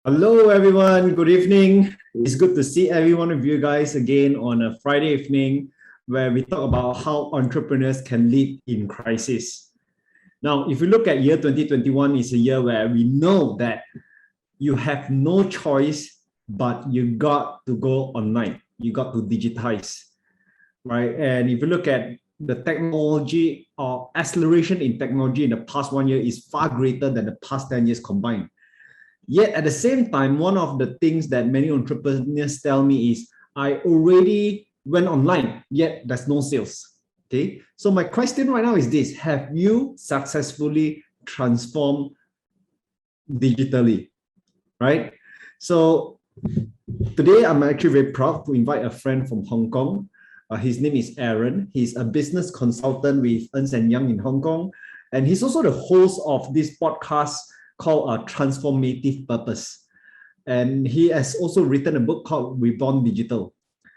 Hello, everyone. Good evening. It's good to see every one of you guys again on a Friday evening where we talk about how entrepreneurs can lead in crisis. Now, if you look at year 2021, it's a year where we know that you have no choice, but you got to go online. You got to digitize, right? And if you look at the technology or acceleration in technology in the past 1 year is far greater than the past 10 years combined. Yet at the same time, one of the things that many entrepreneurs tell me is, I already went online, yet there's no sales. Okay. So my question right now is this: have you successfully transformed digitally? Right. So today I'm actually very proud to invite a friend from Hong Kong. His name is Aaron. He's a business consultant with Ernst & Young in Hong Kong. And he's also the host of this podcast called Transformative Purpose. And he has also written a book called Reborn Digital.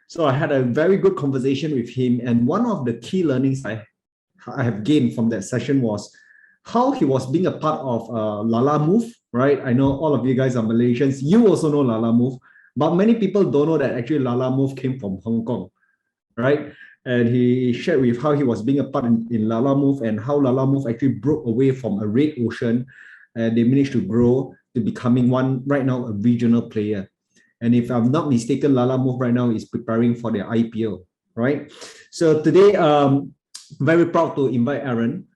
So I had a very good conversation with him. And one of the key learnings I have gained from that session was how he was being a part of Lala Move, right? I know all of you guys are Malaysians. You also know Lala Move, but many people don't know that actually Lala Move came from Hong Kong, right? And he shared with how he was being a part in Lala Move and how Lala Move actually broke away from a red ocean and they managed to grow to becoming one right now a regional player. And if I'm not mistaken, Lala Move right now is preparing for their IPO, right? So today, very proud to invite Aaron.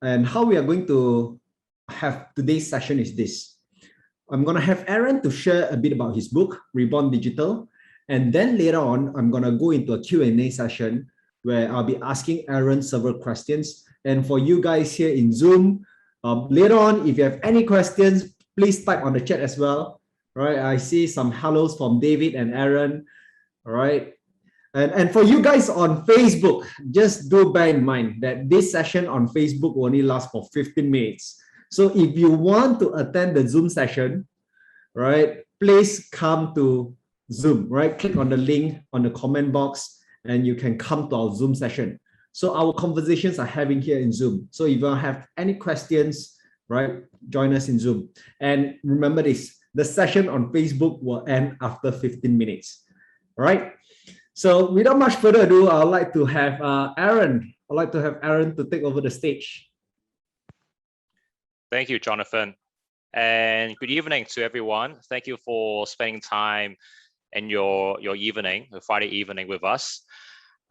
And how we are going to have today's session is this. I'm going to have Aaron to share a bit about his book, Reborn Digital. And then later on, I'm going to go into a Q&A session where I'll be asking Aaron several questions. And for you guys here in Zoom, later on, if you have any questions, please type on the chat as well. All right, I see some hellos from David and Aaron. All right. And for you guys on Facebook, just do bear in mind that this session on Facebook will only last for 15 minutes. So if you want to attend the Zoom session, right, please come to Zoom, right? Click on the link on the comment box and you can come to our Zoom session. So our conversations are having here in Zoom. So if you have any questions, right, join us in Zoom. And remember this, the session on Facebook will end after 15 minutes, all right? So without much further ado, I'd like to have Aaron. I'd like to have Aaron to take over the stage. Thank you, Jonathan. And good evening to everyone. Thank you for spending time in your evening, the Friday evening with us.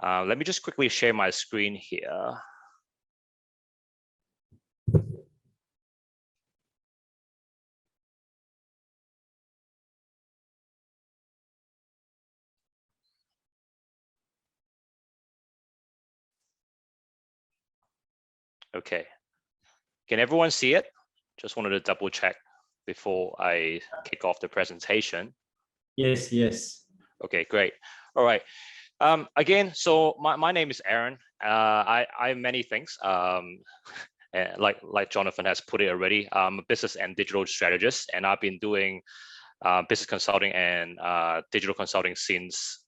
Let me just quickly share my screen here. Okay. Can everyone see it? Just wanted to double check before I kick off the presentation. Yes, yes. Okay, great. All right. Again, so my name is Aaron. I'm many things. Like Jonathan has put it already, I'm a business and digital strategist, and I've been doing business consulting and digital consulting since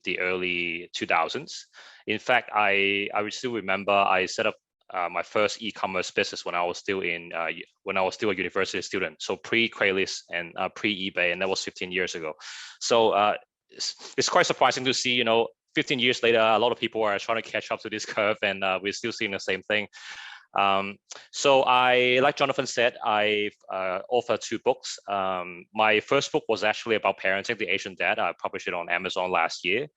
the early 2000s. In fact, I still remember I set up my first e-commerce business when I was still a university student, so pre-Craigslist and pre-eBay, and that was 15 years ago. So it's quite surprising to see, 15 years later, a lot of people are trying to catch up to this curve, and we're still seeing the same thing. So like Jonathan said, I've authored 2 books. My first book was actually about parenting, The Asian Dad. I published it on Amazon last year.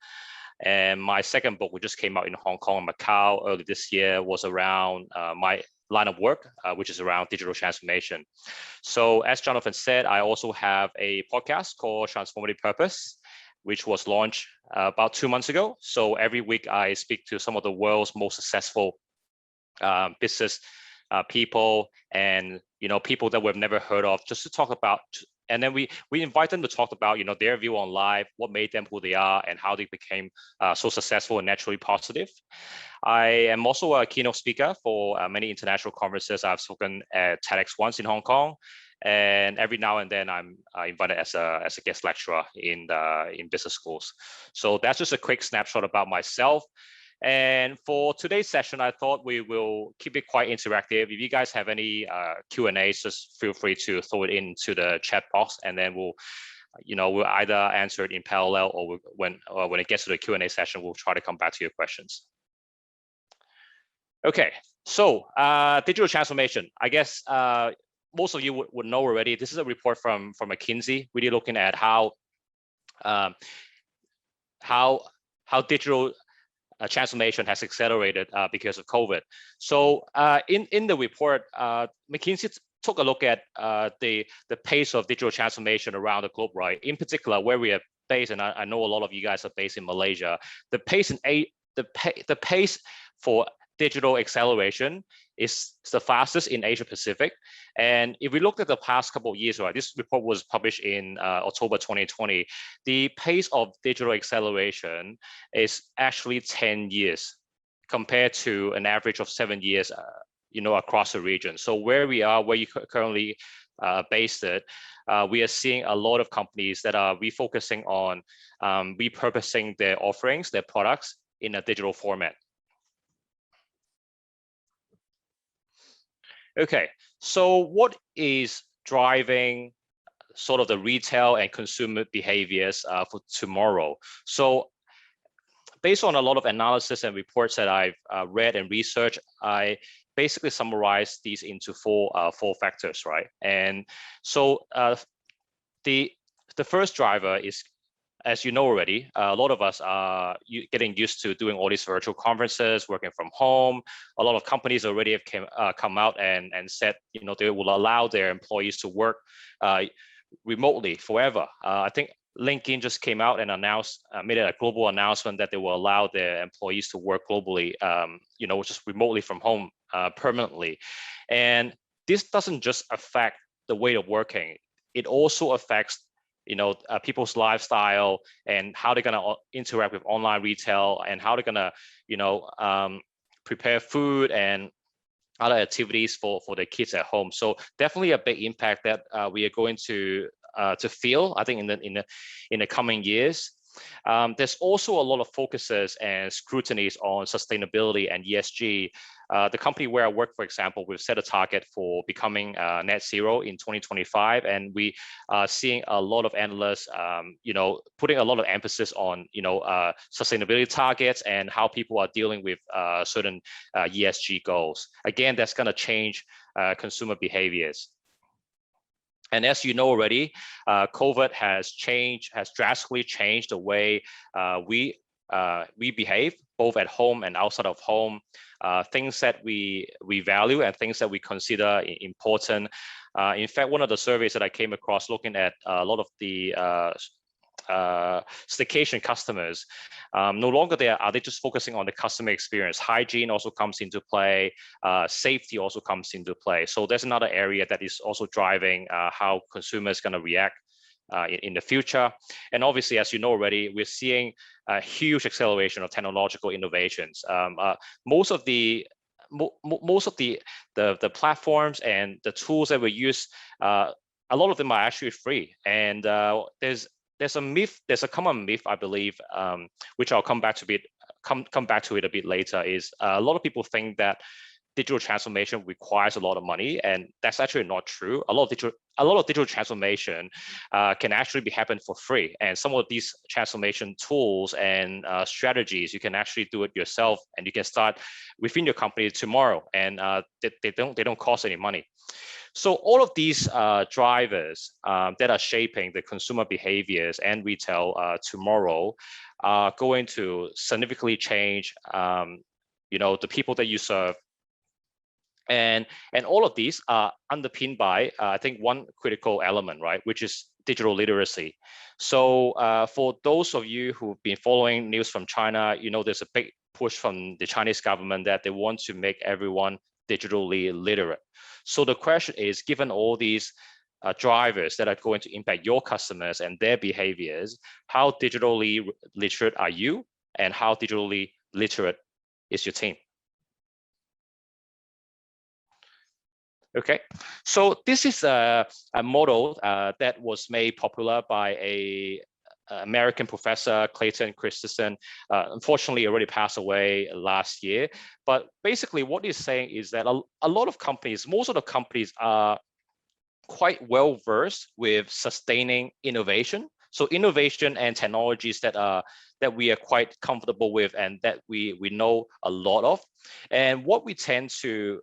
And my second book, which just came out in Hong Kong and Macau early this year, was around my line of work, which is around digital transformation. So as Jonathan said, I also have a podcast called Transformative Purpose, which was launched about 2 months ago. So every week I speak to some of the world's most successful business people and people that we've never heard of, just to talk about, and then we invite them to talk about their view on life, what made them who they are, and how they became so successful and naturally positive. I am also a keynote speaker for many international conferences. I've spoken at TEDx once in Hong Kong, and every now and then I'm invited as a guest lecturer in business schools. So that's just a quick snapshot about myself. And for today's session, I thought we will keep it quite interactive. If you guys have any Q&As, just feel free to throw it into the chat box, and then we'll either answer it in parallel, or when it gets to the Q&A session, we'll try to come back to your questions. Okay, so digital transformation. I guess most of you would know already. This is a report from McKinsey, really looking at how digital transformation has accelerated because of COVID. So in the report, McKinsey took a look at the pace of digital transformation around the globe, right? In particular, where we are based, and I know a lot of you guys are based in Malaysia. The pace for digital acceleration is the fastest in Asia Pacific. And if we look at the past couple of years, right, this report was published in October 2020, the pace of digital acceleration is actually 10 years compared to an average of 7 years, across the region. So where we are, where you currently based it, we are seeing a lot of companies that are refocusing on repurposing their offerings, their products in a digital format. Okay, so what is driving sort of the retail and consumer behaviors for tomorrow? So based on a lot of analysis and reports that I've read and researched, I basically summarize these into four factors, right? And so the first driver is, as you know already, a lot of us are getting used to doing all these virtual conferences, working from home. A lot of companies already have come out and said, they will allow their employees to work remotely forever. I think LinkedIn just came out and made a global announcement that they will allow their employees to work globally, just remotely from home permanently. And this doesn't just affect the way of working; it also affects people's lifestyle and how they're gonna interact with online retail, and how they're gonna prepare food and other activities for their kids at home. So definitely a big impact that we are going to feel, I think, in the coming years. There's also a lot of focuses and scrutinies on sustainability and ESG. The company where I work, for example, we've set a target for becoming net zero in 2025, and we are seeing a lot of analysts, putting a lot of emphasis on, sustainability targets and how people are dealing with certain ESG goals. Again, that's going to change consumer behaviors. And as you know already, COVID has drastically changed the way we behave, both at home and outside of home. Things that we value and things that we consider important. In fact, one of the surveys that I came across looking at a lot of the staycation customers, no longer are they just focusing on the customer experience. Hygiene also comes into play. Safety also comes into play. So there's another area that is also driving how consumers going to react in the future. And obviously, as you know already, we're seeing a huge acceleration of technological innovations. Most of the platforms and the tools that we use, a lot of them are actually free. And there's a common myth, I believe, which I'll come back to it a bit later, is a lot of people think that digital transformation requires a lot of money, and that's actually not true. A lot of digital transformation can actually be happen for free, and some of these transformation tools and strategies, you can actually do it yourself, and you can start within your company tomorrow, and they don't cost any money. So all of these drivers that are shaping the consumer behaviors and retail tomorrow are going to significantly change, the people that you serve. And all of these are underpinned by, I think, one critical element, right, which is digital literacy. So for those of you who've been following news from China, there's a big push from the Chinese government that they want to make everyone digitally literate. So the question is, given all these drivers that are going to impact your customers and their behaviors, how digitally literate are you, and how digitally literate is your team? Okay, so this is a model that was made popular by a American professor Clayton Christensen, unfortunately already passed away last year. But basically what he's saying is that a lot of companies, most of the companies are quite well versed with sustaining innovation. So innovation and technologies that we are quite comfortable with and that we know a lot of. And what we tend to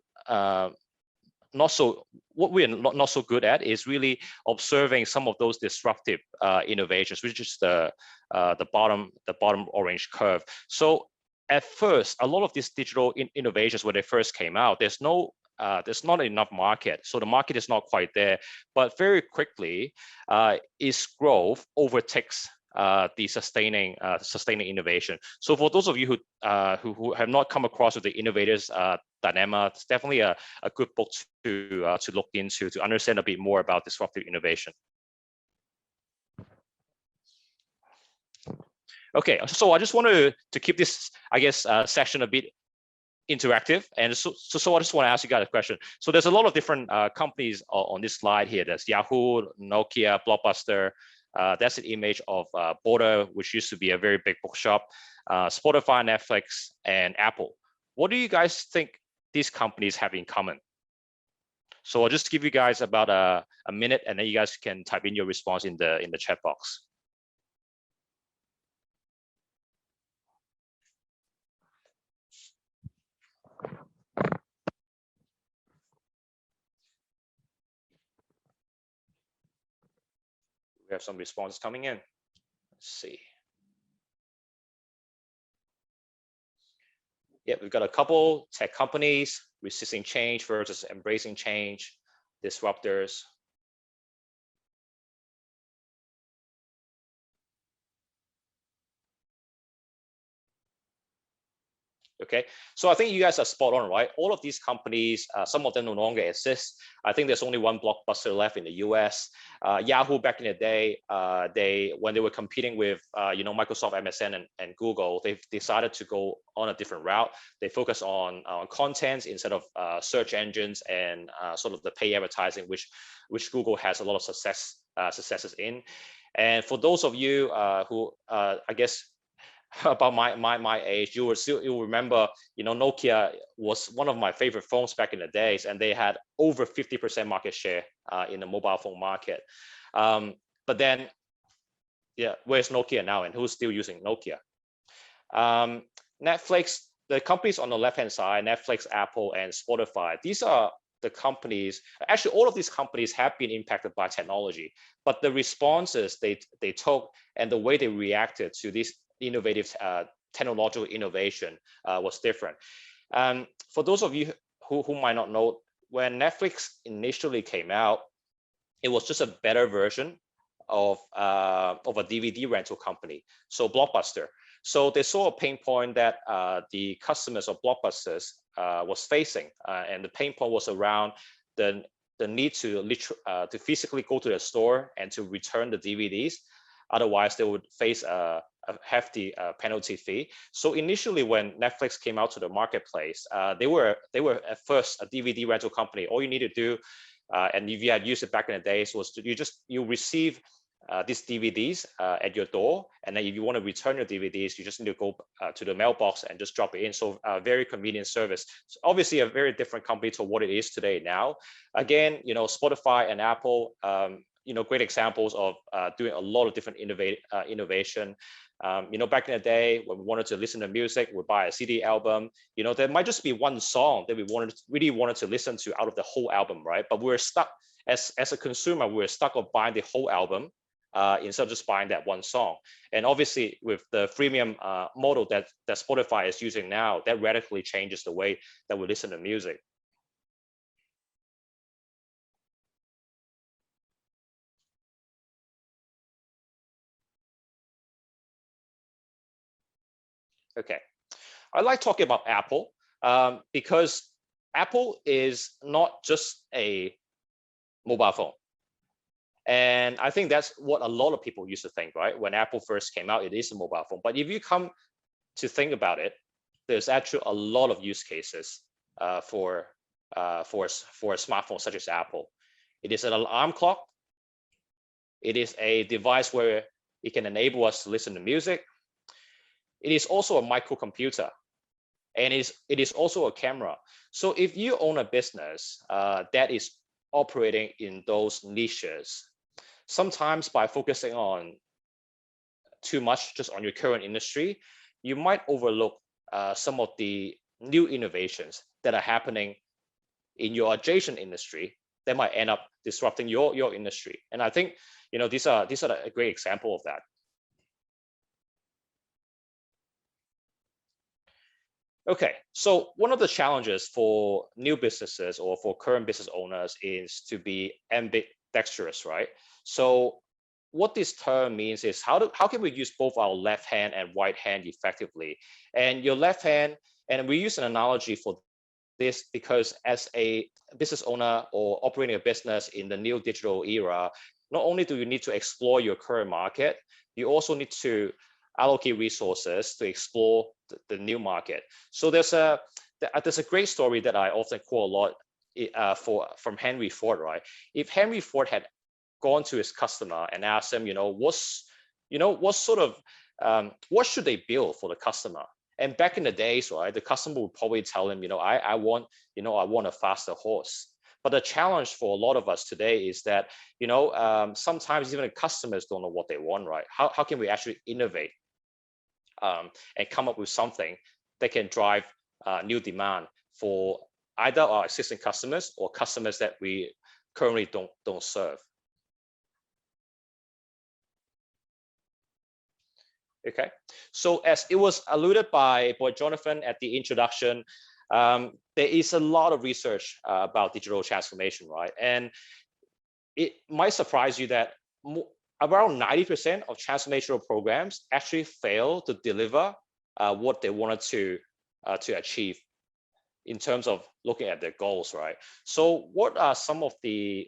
what we're not so good at is really observing some of those disruptive innovations, which is the bottom orange curve. So at first, a lot of these digital innovations when they first came out, there's not enough market, so the market is not quite there. But very quickly, its growth overtakes the sustaining innovation. So for those of you who have not come across with the innovators dilemma, it's definitely a good book to look into to understand a bit more about disruptive innovation. Okay, so I just wanted to keep this, I guess, session a bit interactive, and so I just want to ask you guys a question. So there's a lot of different companies on this slide here. There's Yahoo, Nokia, Blockbuster. That's an image of Border, which used to be a very big bookshop, Spotify, Netflix, and Apple. What do you guys think these companies have in common? So I'll just give you guys about a minute, and then you guys can type in your response in the chat box. We have some responses coming in. Let's see. Yeah, we've got a couple tech companies, resisting change versus embracing change, disruptors. Okay, so I think you guys are spot on, right? All of these companies, some of them no longer exist. I think there's only one Blockbuster left in the US. Yahoo back in the day, when they were competing with Microsoft, MSN, and Google, they've decided to go on a different route. They focus on content instead of search engines and sort of the pay advertising, which Google has a lot of successes in. And for those of you who I guess about my age, you will remember, Nokia was one of my favorite phones back in the days, and they had over 50% market share in the mobile phone market. But then, yeah, where's Nokia now, and who's still using Nokia? Netflix, the companies on the left-hand side, Netflix, Apple, and Spotify, these are the companies. Actually, all of these companies have been impacted by technology, but the responses they took and the way they reacted to these innovative technological innovation was different. For those of you who might not know, when Netflix initially came out, it was just a better version of a DVD rental company, so Blockbuster. So they saw a pain point that the customers of Blockbusters was facing, and the pain point was around the need to physically go to the store and to return the DVDs. Otherwise, they would face a hefty penalty fee. So initially, when Netflix came out to the marketplace, they were at first a DVD rental company. All you need to do, and if you had used it back in the days, was you receive these DVDs at your door, and then if you want to return your DVDs, you just need to go to the mailbox and just drop it in. So very convenient service. So obviously, a very different company to what it is today now. Again, Spotify and Apple, great examples of doing a lot of different innovation. Back in the day when we wanted to listen to music, we'd buy a CD album. There might just be one song that we really wanted to listen to out of the whole album, right? But we're stuck as a consumer, we're stuck on buying the whole album instead of just buying that one song. And obviously, with the freemium model that Spotify is using now, that radically changes the way that we listen to music. Okay, I like talking about Apple because Apple is not just a mobile phone. And I think that's what a lot of people used to think, right? When Apple first came out, it is a mobile phone. But if you come to think about it, there's actually a lot of use cases for a smartphone such as Apple. It is an alarm clock. It is a device where It can enable us to listen to music. It is also a microcomputer, and it is also a camera. So if you own a business that is operating in those niches, sometimes by focusing on too much just on your current industry, you might overlook some of the new innovations that are happening in your adjacent industry that might end up disrupting your industry. And I think these are a great example of that. Okay, so one of the challenges for new businesses or for current business owners is to be ambidextrous, right? So what this term means is how can we use both our left hand and right hand effectively? And your left hand, and we use an analogy for this because as a business owner or operating a business in the new digital era, not only do you need to explore your current market, you also need to allocate resources to explore the new market. So there's a great story that I often quote a lot from Henry Ford, right? If Henry Ford had gone to his customer and asked him, what should they build for the customer? And back in the days, right, the customer would probably tell him, I want a faster horse. But the challenge for a lot of us today is that, sometimes even the customers don't know what they want, right? How can we actually innovate and come up with something that can drive new demand for either our existing customers or customers that we currently don't serve? Okay, so as it was alluded by Jonathan at the introduction, there is a lot of research about digital transformation, right? And it might surprise you that around 90% of transformational programs actually fail to deliver what they wanted to achieve in terms of looking at their goals, right? So what are some of the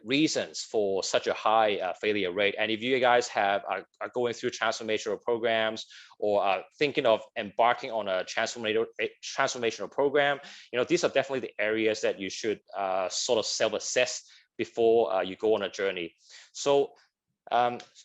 reasons for such a high failure rate? And if you guys are going through transformational programs or are thinking of embarking on a transformational program, these are definitely the areas that you should sort of self-assess before you go on a journey. So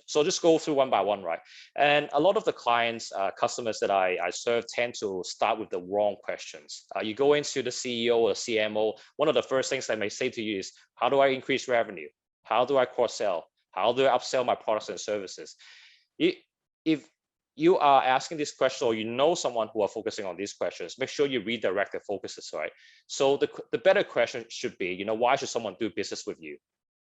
just go through one by one, right? And a lot of the clients, customers that I serve tend to start with the wrong questions. You go into the CEO or CMO, one of the first things they may say to you is, how do I increase revenue? How do I cross-sell? How do I upsell my products and services? If you are asking this question or you know someone who are focusing on these questions, make sure you redirect their focuses, right? So the better question should be, why should someone do business with you,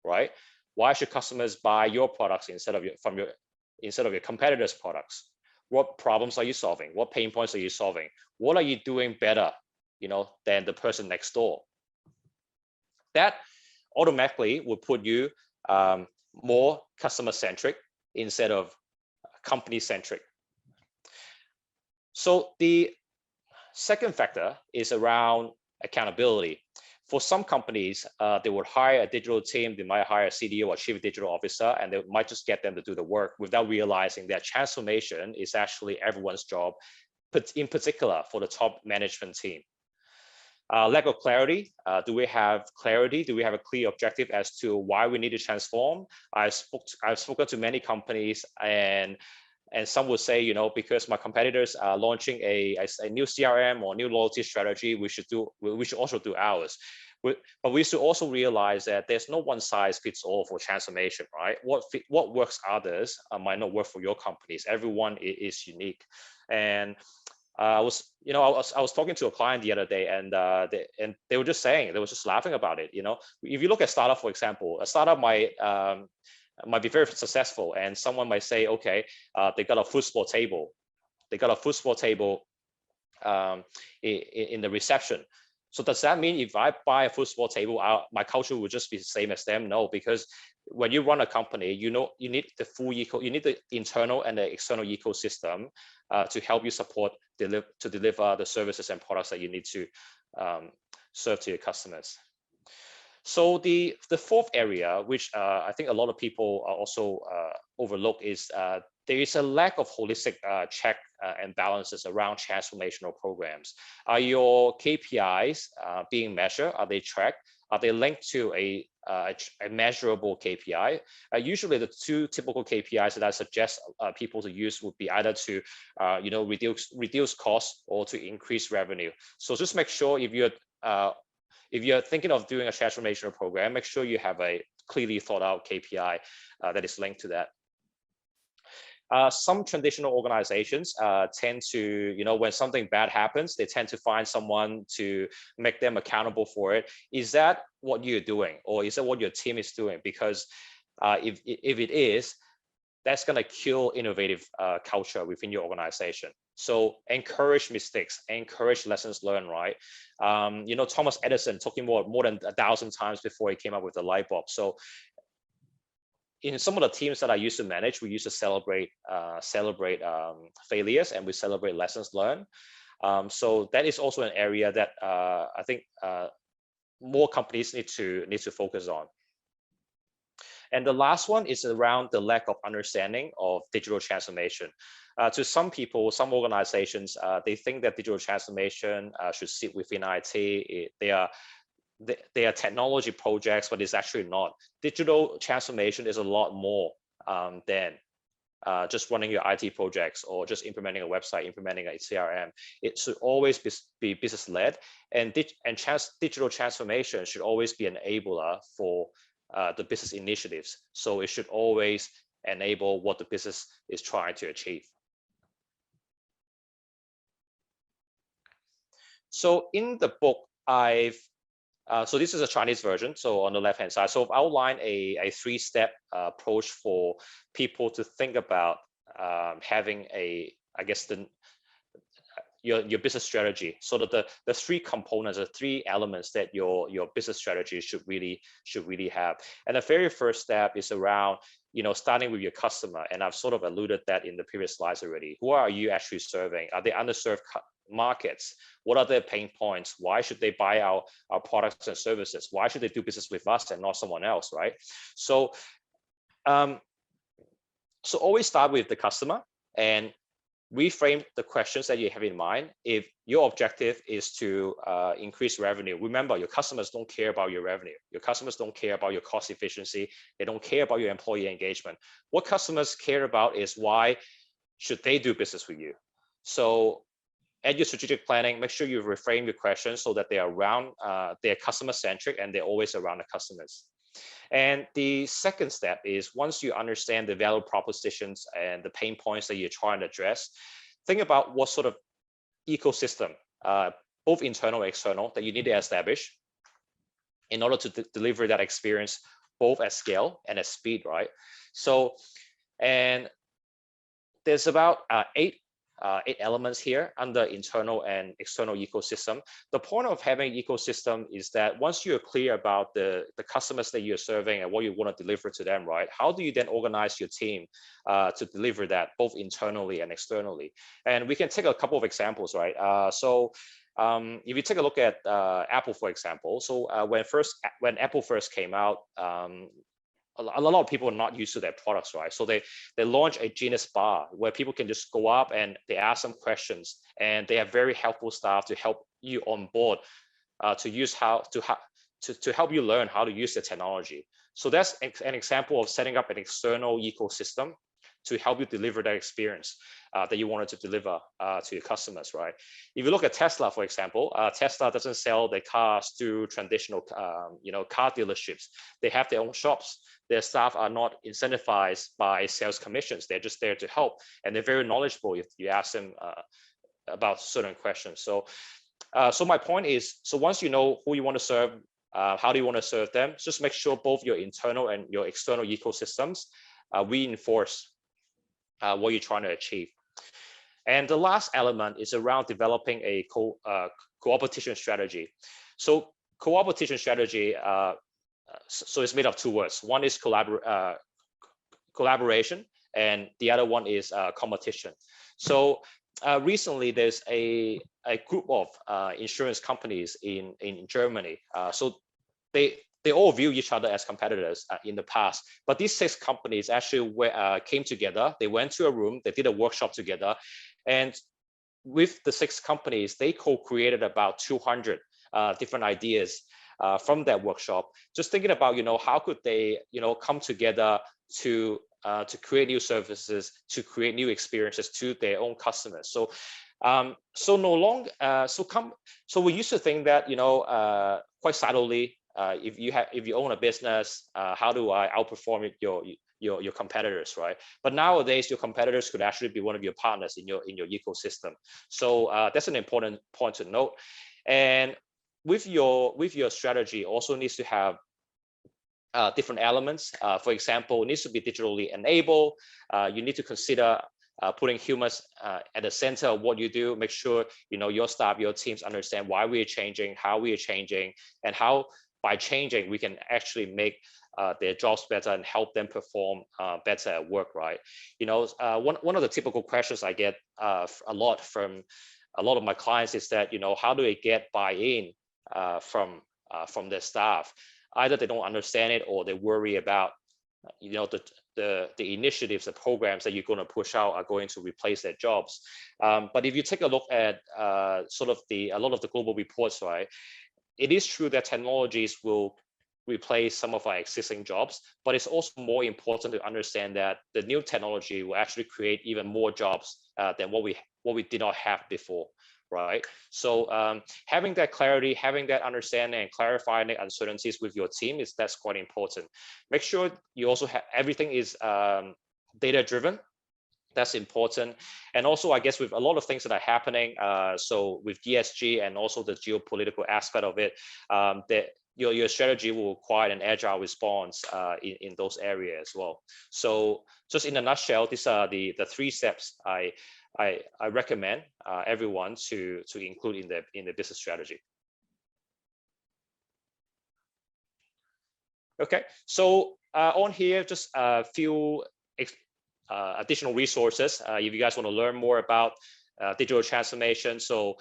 right? Why should customers buy your products instead of your competitors' products? What problems are you solving? What pain points are you solving? What are you doing better, than the person next door? That automatically will put you more customer-centric instead of company-centric. So the second factor is around accountability. For some companies, they would hire a digital team, they might hire a CDO or chief digital officer, and they might just get them to do the work without realizing that transformation is actually everyone's job, but in particular for the top management team. Lack of clarity. Do we have clarity? Do we have a clear objective as to why we need to transform? I've spoken to many companies, and some would say, because my competitors are launching a new CRM or new loyalty strategy, we should also do ours. But we should also realize that there's no one size fits all for transformation, right? What works others might not work for your companies. Everyone is unique. And I was talking to a client the other day, and they were just saying, they were just laughing about it. If you look at startup, for example, a startup might be very successful, and someone might say, okay, they got a football table. They got a football table in the reception. So does that mean if I buy a football table, my culture will just be the same as them? No, because when you run a company, you need you need the internal and the external ecosystem to help you support to deliver the services and products that you need to serve to your customers. So the fourth area, which I think a lot of people also overlook, is there is a lack of holistic check and balances around transformational programs. Are your KPIs being measured? Are they tracked? Are they linked to a a measurable KPI. Usually the two typical KPIs that I suggest people to use would be either to reduce costs or to increase revenue. So just make sure if you're thinking of doing a transformational program, make sure you have a clearly thought out KPI that is linked to that. Some traditional organizations tend to, when something bad happens, they tend to find someone to make them accountable for it. Is that what you're doing, or is that what your team is doing? Because if it is, that's going to kill innovative culture within your organization. So encourage mistakes, encourage lessons learned, right? Thomas Edison talking more than 1,000 times before he came up with the light bulb. So in some of the teams that I used to manage, we used to celebrate failures, and we celebrate lessons learned. So that is also an area that I think more companies need to focus on. And the last one is around the lack of understanding of digital transformation. To some people, some organizations, they think that digital transformation should sit within IT. They are technology projects, but it's actually not. Digital transformation is a lot more than just running your IT projects or just implementing a website, implementing a CRM. It should always be business-led, and digital transformation should always be an enabler for the business initiatives. So it should always enable what the business is trying to achieve. So in the book, so this is a Chinese version. So on the left-hand side, so I've outlined a three-step approach for people to think about having your business strategy. So that the three components, the three elements that your business strategy should really have. And the very first step is around starting with your customer. And I've sort of alluded that in the previous slides already. Who are you actually serving? Are they underserved markets? What are their pain points? Why should they buy our products and services? Why should they do business with us and not someone else, right? So always start with the customer and reframe the questions that you have in mind. If your objective is to increase revenue, remember your customers don't care about your revenue. Your customers don't care about your cost efficiency. They don't care about your employee engagement. What customers care about is why should they do business with you. So at your strategic planning, make sure you reframe your questions so that they are around, they're customer centric and they're always around the customers. And the second step is, once you understand the value propositions and the pain points that you're trying to address, think about what sort of ecosystem, both internal and external, that you need to establish in order to deliver that experience both at scale and at speed, right? So, and there's about eight elements here under internal and external ecosystem. The point of having ecosystem is that once you're clear about the customers that you're serving and what you want to deliver to them, right? How do you then organize your team to deliver that both internally and externally? And we can take a couple of examples, right? If you take a look at Apple, for example, so when Apple first came out, a lot of people are not used to their products, right? So they launch a Genius Bar where people can just go up and they ask some questions, and they have very helpful staff to help you on board to help you learn how to use the technology. So that's an example of setting up an external ecosystem to help you deliver that experience that you wanted to deliver to your customers, right? If you look at Tesla, for example, Tesla doesn't sell their cars to traditional, car dealerships. They have their own shops. Their staff are not incentivized by sales commissions. They're just there to help, and they're very knowledgeable if you ask them about certain questions. So my point is, so once you know who you want to serve, how do you want to serve them, just make sure both your internal and your external ecosystems reinforce what you're trying to achieve. And the last element is around developing a co-opetition strategy. So co-opetition strategy, so it's made of two words. One is collaboration, and the other one is competition. So recently, there's a group of insurance companies in Germany. So they all view each other as competitors in the past. But these 6 companies actually came together. They went to a room, they did a workshop together. And with the 6 companies, they co-created about 200 different ideas from that workshop, just thinking about, how could they, come together to create new services, to create new experiences to their own customers. So so we used to think that, quite subtly, if you own a business, how do I outperform your competitors, right? But nowadays, your competitors could actually be one of your partners in your ecosystem. So that's an important point to note. And with your strategy, also needs to have different elements. For example, it needs to be digitally enabled. You need to consider putting humans at the center of what you do. Make sure your staff, your teams understand why we are changing, how we are changing, and how by changing we can actually make their jobs better and help them perform better at work, right? One of the typical questions I get a lot from a lot of my clients is that, how do they get buy-in from their staff? Either they don't understand it, or they worry about, the initiatives, the programs that you're going to push out are going to replace their jobs. But if you take a look at a lot of the global reports, right, it is true that technologies will replace some of our existing jobs, but it's also more important to understand that the new technology will actually create even more jobs than what we did not have before, right? So having that clarity, having that understanding, and clarifying the uncertainties with your team that's quite important. Make sure you also have everything is data driven. That's important. And also, I guess with a lot of things that are happening, so with ESG and also the geopolitical aspect of it, that your strategy will require an agile response in those areas as well. So just in a nutshell, these are the 3 steps I recommend everyone to include in the business strategy. Okay, so on here, just a few additional resources if you guys want to learn more about digital transformation. So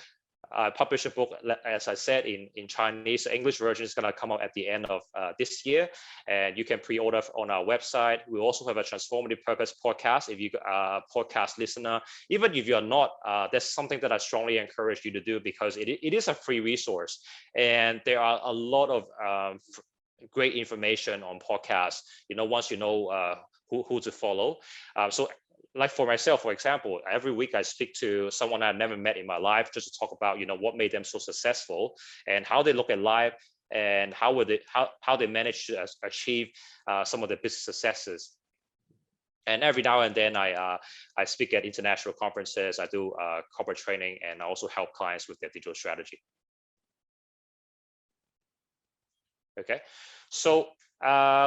I published a book, as I said, in Chinese. The English version is going to come out at the end of this year, and you can pre-order on our website. We also have a Transformative Purpose podcast. If you are a podcast listener, even if you're not, that's something that I strongly encourage you to do, because it is a free resource, and there are a lot of great information on podcasts, once you know who to follow. So like for myself, for example, every week I speak to someone I've never met in my life, just to talk about, what made them so successful and how they look at life, and how they manage to achieve some of the business successes. And every now and then I speak at international conferences, I do corporate training, and I also help clients with their digital strategy. Okay, so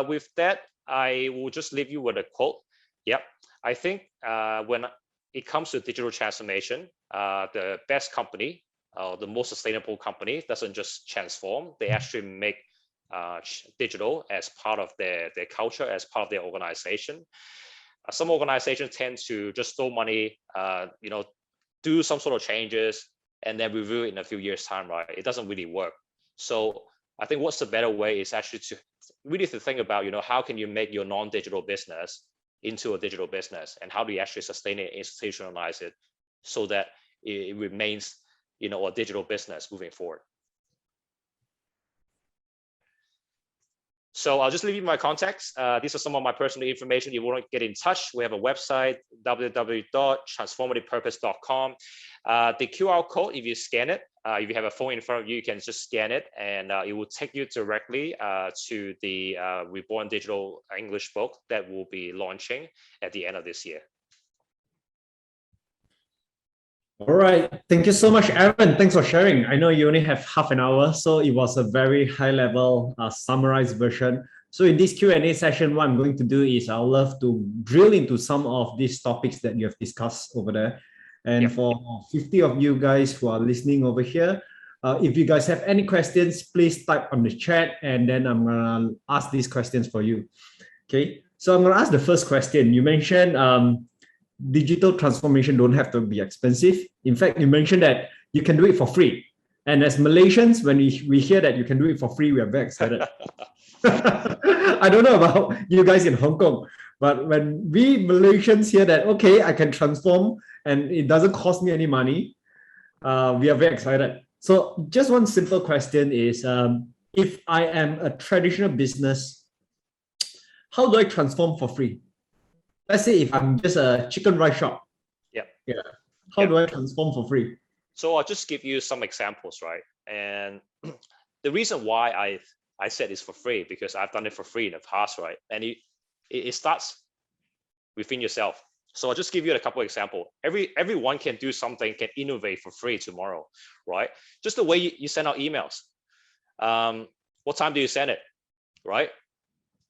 with that, I will just leave you with a quote. Yep, I think when it comes to digital transformation, the best company, the most sustainable company, doesn't just transform, they actually make digital as part of their culture, as part of their organization. Some organizations tend to just throw money, do some sort of changes, and then review it in a few years' time, right? It doesn't really work. So I think what's the better way is actually to really think about, how can you make your non-digital business into a digital business, and how do you actually sustain it, institutionalize it, so that it remains, a digital business moving forward. So I'll just leave you my contacts. These are some of my personal information. You want to get in touch, we have a website, www.transformativepurpose.com. The QR code, if you scan it, if you have a phone in front of you, you can just scan it, and it will take you directly to the Reborn Digital English book that will be launching at the end of this year. All right. Thank you so much, Aaron. Thanks for sharing. I know you only have half an hour, so it was a very high-level summarized version. So in this Q&A session, what I'm going to do is I'd love to drill into some of these topics that you have discussed over there. And for 50 of you guys who are listening over here, if you guys have any questions, please type on the chat, and then I'm going to ask these questions for you. Okay, so I'm going to ask the first question. You mentioned digital transformation don't have to be expensive. In fact, you mentioned that you can do it for free. And as Malaysians, when we hear that you can do it for free, we are very excited. I don't know about you guys in Hong Kong, but when we Malaysians hear that, okay, I can transform and it doesn't cost me any money, we are very excited. So just one simple question is, if I am a traditional business, how do I transform for free? Let's say if I'm just a chicken rice shop. Yep. Yeah. How do I transform for free? So I'll just give you some examples, right? And the reason why I said it's for free, because I've done it for free in the past, right? And it starts within yourself. So I'll just give you a couple of examples. Everyone can do something, can innovate for free tomorrow, right? Just the way you send out emails. What time do you send it, right?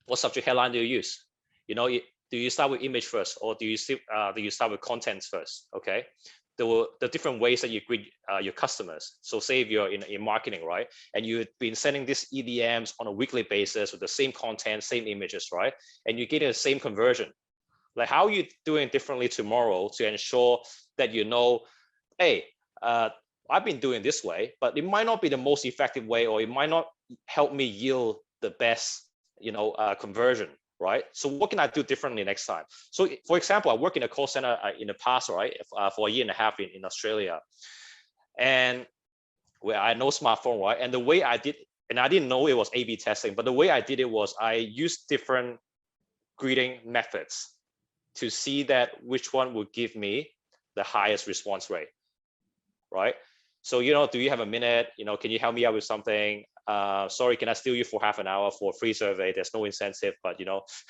What subject headline do you use? You know, do you start with image first, or do you start with contents first? Okay, the different ways that you greet your customers. So say if you're in marketing, right, and you've been sending these EDMs on a weekly basis with the same content, same images, right, and you're getting the same conversion. Like, how are you doing differently tomorrow to ensure that you know, hey, I've been doing this way, but it might not be the most effective way, or it might not help me yield the best, conversion, right? So what can I do differently next time? So for example, I work in a call center in the past, right, for a year and a half in Australia, and where I had no smartphone, right? And the way I did, and I didn't know it was A/B testing, but the way I did it was I used different greeting methods to see that which one would give me the highest response rate, right? So, do you have a minute? Can you help me out with something? Sorry, can I steal you for half an hour for a free survey? There's no incentive, but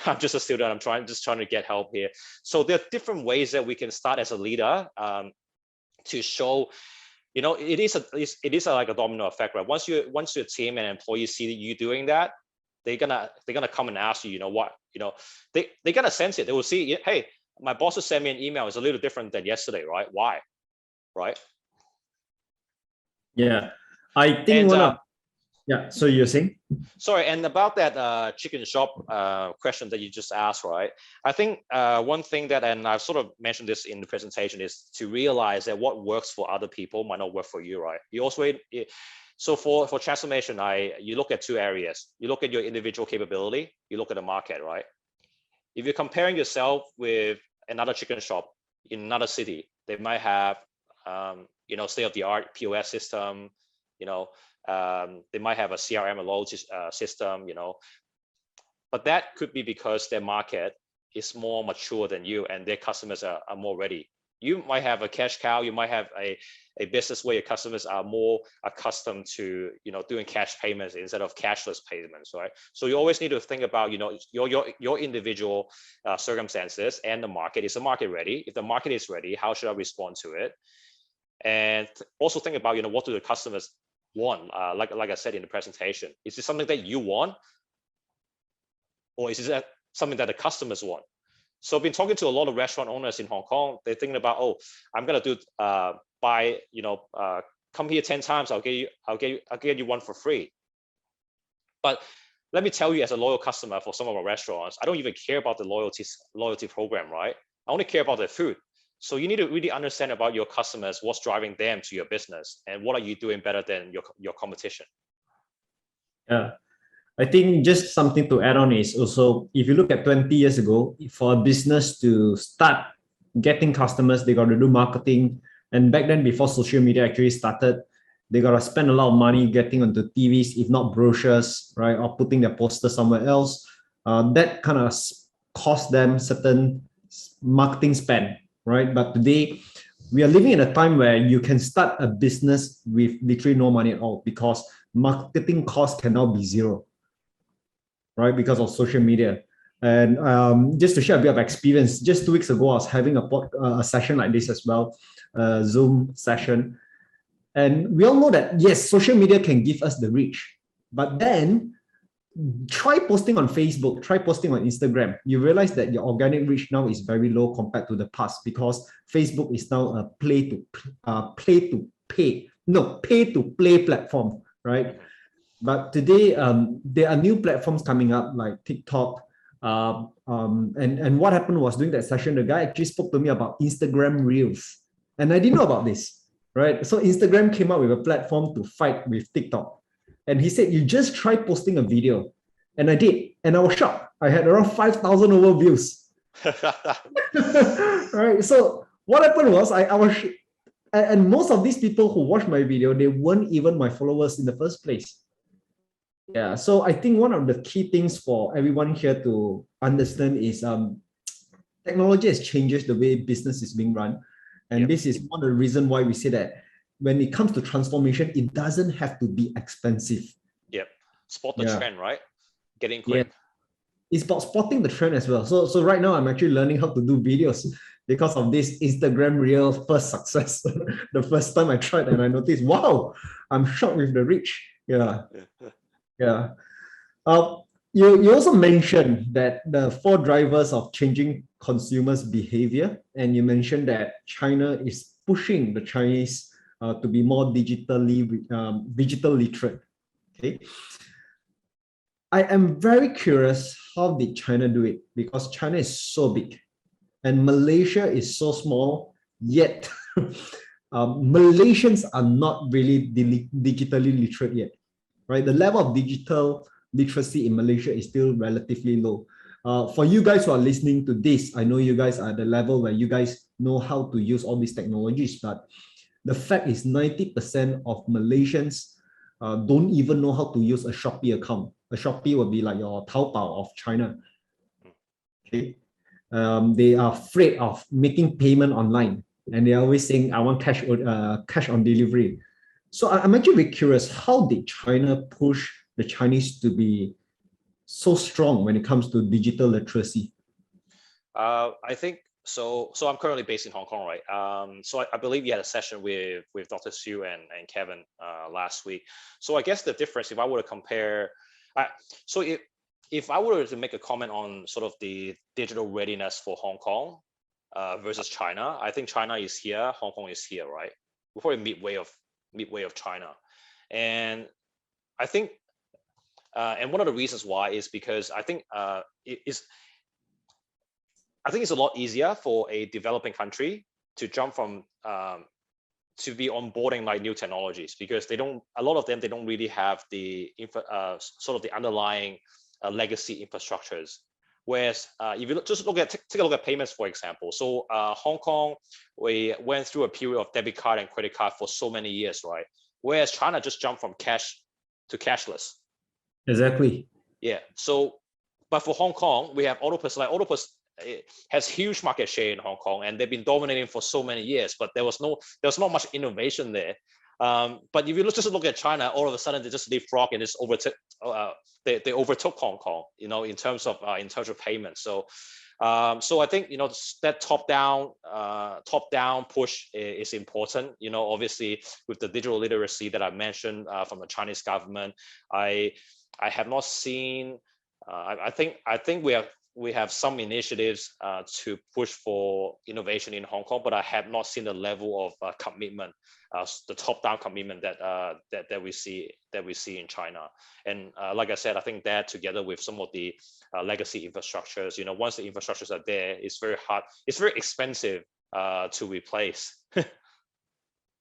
I'm just a student. I'm just trying to get help here. So there are different ways that we can start as a leader to show, it is like a domino effect, right? Once your team and employees see you doing that, they're gonna come and ask you, they're gonna sense it. They will see, hey, my boss has sent me an email. It's a little different than yesterday, right? Why? Right? Yeah, I think so you're saying? Sorry, and about that chicken shop question that you just asked, right? I think one thing that, and I've sort of mentioned this in the presentation, is to realize that what works for other people might not work for you, right? You also, so for transformation, you look at two areas. You look at your individual capability, you look at the market, right? If you're comparing yourself with another chicken shop in another city, they might have state-of-the-art POS system, they might have a CRM, a loyalty system, but that could be because their market is more mature than you and their customers are more ready. You might have a cash cow, you might have a business where your customers are more accustomed to doing cash payments instead of cashless payments, right? So you always need to think about your individual circumstances and the market. Is the market ready? If the market is ready, how should I respond to it? And also think about what do the customers want? Like I said in the presentation, is this something that you want, or is this something that the customers want? So I've been talking to a lot of restaurant owners in Hong Kong. They're thinking about, oh, I'm gonna do come here 10 times, I'll get you one for free. But let me tell you, as a loyal customer for some of our restaurants, I don't even care about the loyalty program, right? I only care about their food. So you need to really understand about your customers, what's driving them to your business, and what are you doing better than your competition. Yeah. I think just something to add on is also, if you look at 20 years ago, for a business to start getting customers, they got to do marketing. And back then, before social media actually started, they got to spend a lot of money getting onto TVs, if not brochures, right? Or putting their poster somewhere else. That kind of cost them certain marketing spend, right? But today, we are living in a time where you can start a business with literally no money at all, because marketing costs can now be zero, right? Because of social media. And just to share a bit of experience, just 2 weeks ago, I was having a session like this as well, a Zoom session. And we all know that, yes, social media can give us the reach, but then try posting on Facebook, try posting on Instagram. You realize that your organic reach now is very low compared to the past, because Facebook is now a pay to play platform, right? But today, there are new platforms coming up like TikTok. And what happened was, during that session, the guy actually spoke to me about Instagram Reels. And I didn't know about this, right? So Instagram came up with a platform to fight with TikTok. And he said, you just try posting a video. And I did. And I was shocked. I had around 5,000 overviews. Right. So what happened was, and most of these people who watched my video, they weren't even my followers in the first place. Yeah, so I think one of the key things for everyone here to understand is technology has changed the way business is being run. And Yep. this is one of the reasons why we say that when it comes to transformation, it doesn't have to be expensive. Yep. Spot the Yeah. trend, right? Getting Yeah. quick. It's about spotting the trend as well. So right now I'm actually learning how to do videos because of this Instagram reel first success. The first time I tried and I noticed, wow, I'm shocked with the reach. Yeah. Yeah. Uh, you also mentioned that the four drivers of changing consumers' behavior, and you mentioned that China is pushing the Chinese to be more digital literate. Okay, I am very curious, how did China do it? Because China is so big and Malaysia is so small, yet Malaysians are not really digitally literate yet, right? The level of digital literacy in Malaysia is still relatively low. For you guys who are listening to this, I know you guys are at the level where you guys know how to use all these technologies, but the fact is 90% of Malaysians don't even know how to use a Shopee account. A Shopee will be like your Taobao of China. Okay, they are afraid of making payment online, and they're always saying, "I want cash on delivery." So I'm actually very curious, how did China push the Chinese to be so strong when it comes to digital literacy? I think so. So I'm currently based in Hong Kong, right? So I believe you had a session with Dr. Sue and Kevin last week. So I guess the difference, if I were to compare, so if I were to make a comment on sort of the digital readiness for Hong Kong versus China, I think China is here, Hong Kong is here, right? We're probably midway of China, and I think, and one of the reasons why is because I think it's a lot easier for a developing country to jump from to be onboarding like new technologies, because a lot of them, they don't really have the sort of the underlying legacy infrastructures. Whereas if you take a look at payments, for example. So Hong Kong, we went through a period of debit card and credit card for so many years, right? Whereas China just jumped from cash to cashless. Exactly. Yeah. So, but for Hong Kong, we have Autopus. Like Autopus, it has huge market share in Hong Kong, and they've been dominating for so many years. But there was not much innovation there. But if you just look at China, all of a sudden they just leapfrog and just overtook. They overtook Hong Kong, in terms of payments. So, so I think that top down push is important. Obviously with the digital literacy that I mentioned from the Chinese government, I have not seen. I think we have some initiatives to push for innovation in Hong Kong, but I have not seen the level of commitment, the top-down commitment that we see in China. And like I said, I think that together with some of the legacy infrastructures, once the infrastructures are there, it's very hard, it's very expensive to replace.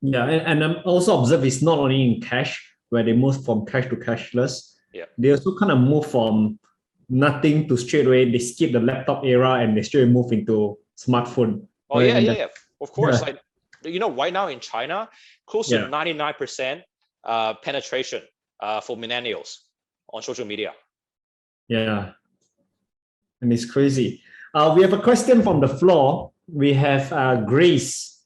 Yeah, and I'm also observed it's not only in cash where they move from cash to cashless. Yeah. They also kind of move from nothing to straight away. They skip the laptop era and they straight away move into smartphone. Oh Right? yeah, And yeah. Of course, yeah, like right now in China, close to yeah, 99% penetration for millennials on social media. yeah. And it's crazy. We have a question from the floor. We have Grace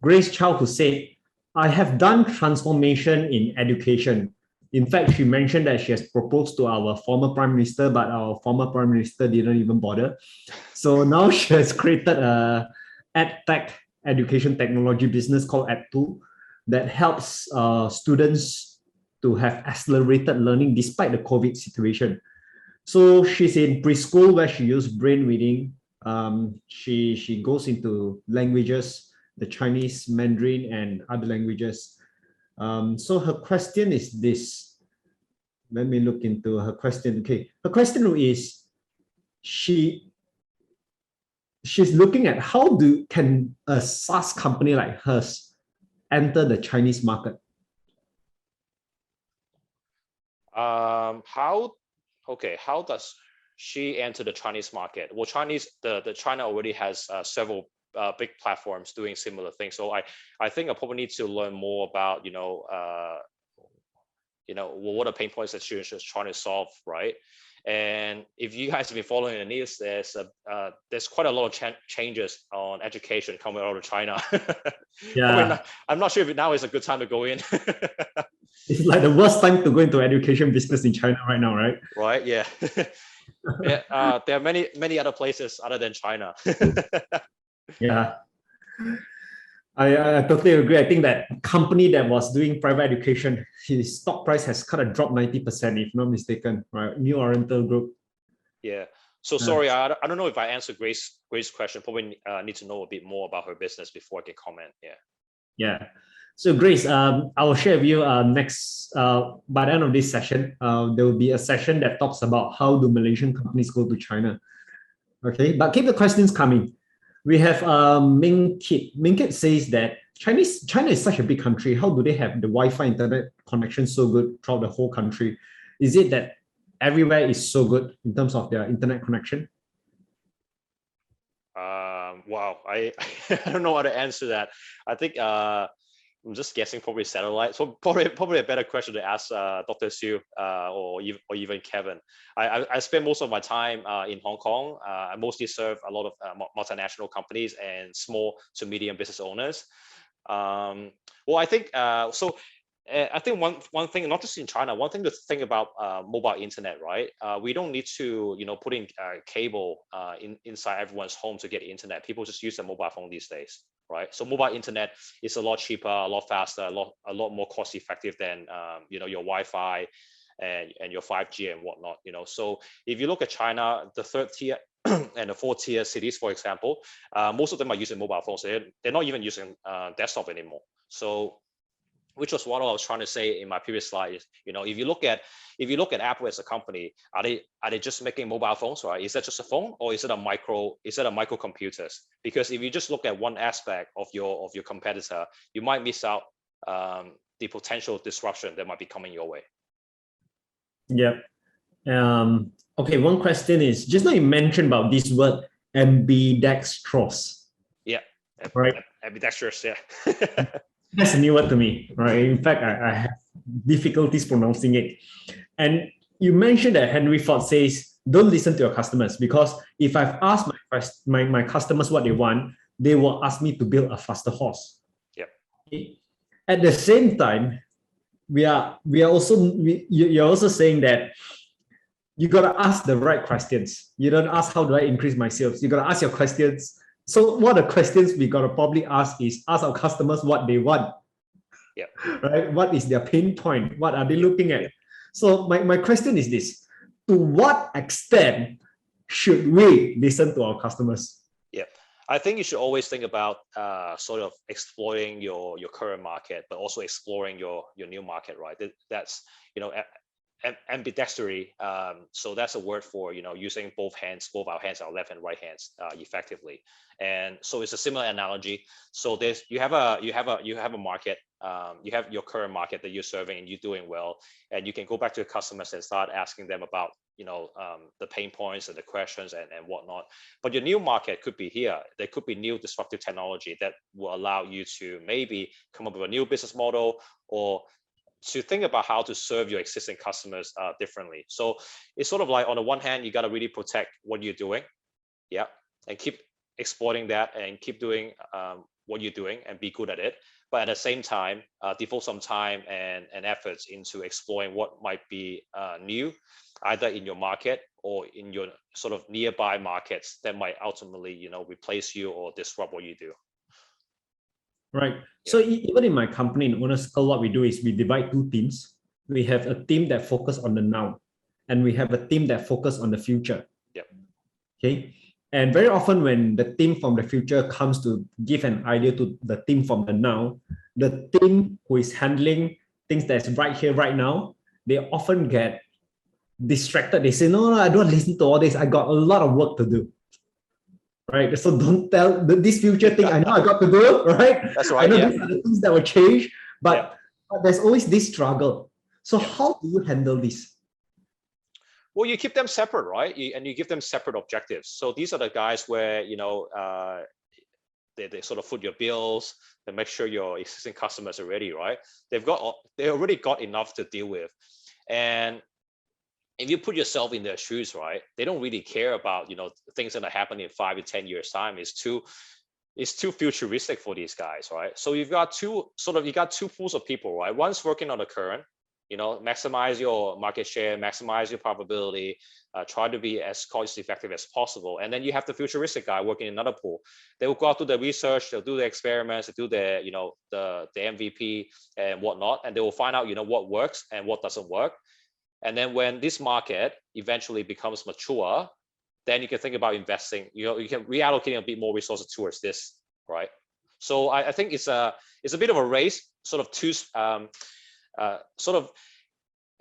Chow, who said, I have done transformation in education. In fact, she mentioned that she has proposed to our former prime minister, but our former prime minister didn't even bother. So now she has created a edtech education technology business called Ed2 that helps students to have accelerated learning despite the COVID situation. So she's in preschool where she used brain reading. She goes into languages, the Chinese, Mandarin, and other languages. So her question is this. Let me look into her question. Okay, her question is she's looking at can a SaaS company like hers enter the Chinese market? How does she enter the Chinese market? Well, the China already has several big platforms doing similar things. So I think I probably need to learn more about what are pain points that students are trying to solve, right? And if you guys have been following the news, there's quite a lot of changes on education coming out of China. Yeah. I'm not sure if now is a good time to go in. It's like the worst time to go into education business in China right now, right? Right, yeah. Yeah, there are many other places other than China. Yeah. I totally agree. I think that company that was doing private education, his stock price has kind of dropped 90%, if not mistaken, right? New Oriental Group. Yeah. So sorry, I don't know if I answered Grace's question. Probably need to know a bit more about her business before I can comment. Yeah. Yeah. So Grace, I will share with you next, by the end of this session, there will be a session that talks about how do Malaysian companies go to China. Okay, but keep the questions coming. We have Ming Kit. Ming Kit says that China is such a big country. How do they have the Wi-Fi internet connection so good throughout the whole country? Is it that everywhere is so good in terms of their internet connection? Wow, I I don't know how to answer that. I think I'm just guessing probably satellite. So probably a better question to ask Dr. Siu or even Kevin. I spend most of my time in Hong Kong. I mostly serve a lot of multinational companies and small to medium business owners. Well, I think so. I think one thing, not just in China, one thing to think about mobile internet, right? We don't need to, put in cable inside everyone's home to get internet. People just use a mobile phone these days, right? So mobile internet is a lot cheaper, a lot faster, a lot more cost effective than your Wi-Fi and your 5G and whatnot. So if you look at China, the third tier and the fourth tier cities, for example, most of them are using mobile phones. They're not even using desktop anymore. So, which was what I was trying to say in my previous slide. Is, if you look at Apple as a company, are they just making mobile phones, right? Is that just a phone, or is it a microcomputers? Because if you just look at one aspect of your competitor, you might miss out the potential disruption that might be coming your way. Yep. Okay, one question is, just now you mentioned about this word ambidextrous. Yeah, right. Ambidextrous, yeah. That's a new word to me, right? In fact, I have difficulties pronouncing it. And you mentioned that Henry Ford says, don't listen to your customers, because if I've asked my customers what they want, they will ask me to build a faster horse. Yep. At the same time, you're also saying that you got to ask the right questions. You don't ask, how do I increase my sales? You got to ask your questions. So one of the questions we got to probably ask is, ask our customers what they want. Yeah. Right? What is their pain point? What are they looking at? So my question is this: to what extent should we listen to our customers? Yeah, I think you should always think about sort of exploring your current market, but also exploring your new market, right? That's ambidextrous. So that's a word for using both our hands, our left and right hands, effectively. And so it's a similar analogy. So you have a market, you have your current market that you're serving and you're doing well, and you can go back to your customers and start asking them about the pain points and the questions and whatnot. But your new market could be here. There could be new disruptive technology that will allow you to maybe come up with a new business model, or to think about how to serve your existing customers differently. So it's sort of like, on the one hand, you got to really protect what you're doing, yeah, and keep exploiting that and keep doing what you're doing and be good at it. But at the same time, devote some time and efforts into exploring what might be new, either in your market or in your sort of nearby markets that might ultimately, replace you or disrupt what you do. Right. Yeah. So even in my company, in Owner Circle, what we do is we divide two teams. We have a team that focus on the now, and we have a team that focus on the future. Yep. Okay. And very often when the team from the future comes to give an idea to the team from the now, the team who is handling things that's right here, right now, they often get distracted. They say, no, I don't listen to all this. I got a lot of work to do. Right. So don't tell this future thing. I know I got to do, right? That's right. I know yeah. these are the things that will change, but there's always this struggle. So how do you handle this? Well, you keep them separate, right? And you give them separate objectives. So these are the guys where, they sort of foot your bills, they make sure your existing customers are ready, right? They already got enough to deal with. And if you put yourself in their shoes, right, they don't really care about, things that are happening in 5 to 10 years time. It's too futuristic for these guys, right? So you got two pools of people, right? One's working on the current, maximize your market share, maximize your probability, try to be as cost effective as possible. And then you have the futuristic guy working in another pool. They will go out to the research, they'll do the experiments, they do their, the MVP and whatnot, and they will find out, what works and what doesn't work. And then when this market eventually becomes mature, then you can think about investing. You can reallocate a bit more resources towards this, right? So I think it's a bit of a race, sort of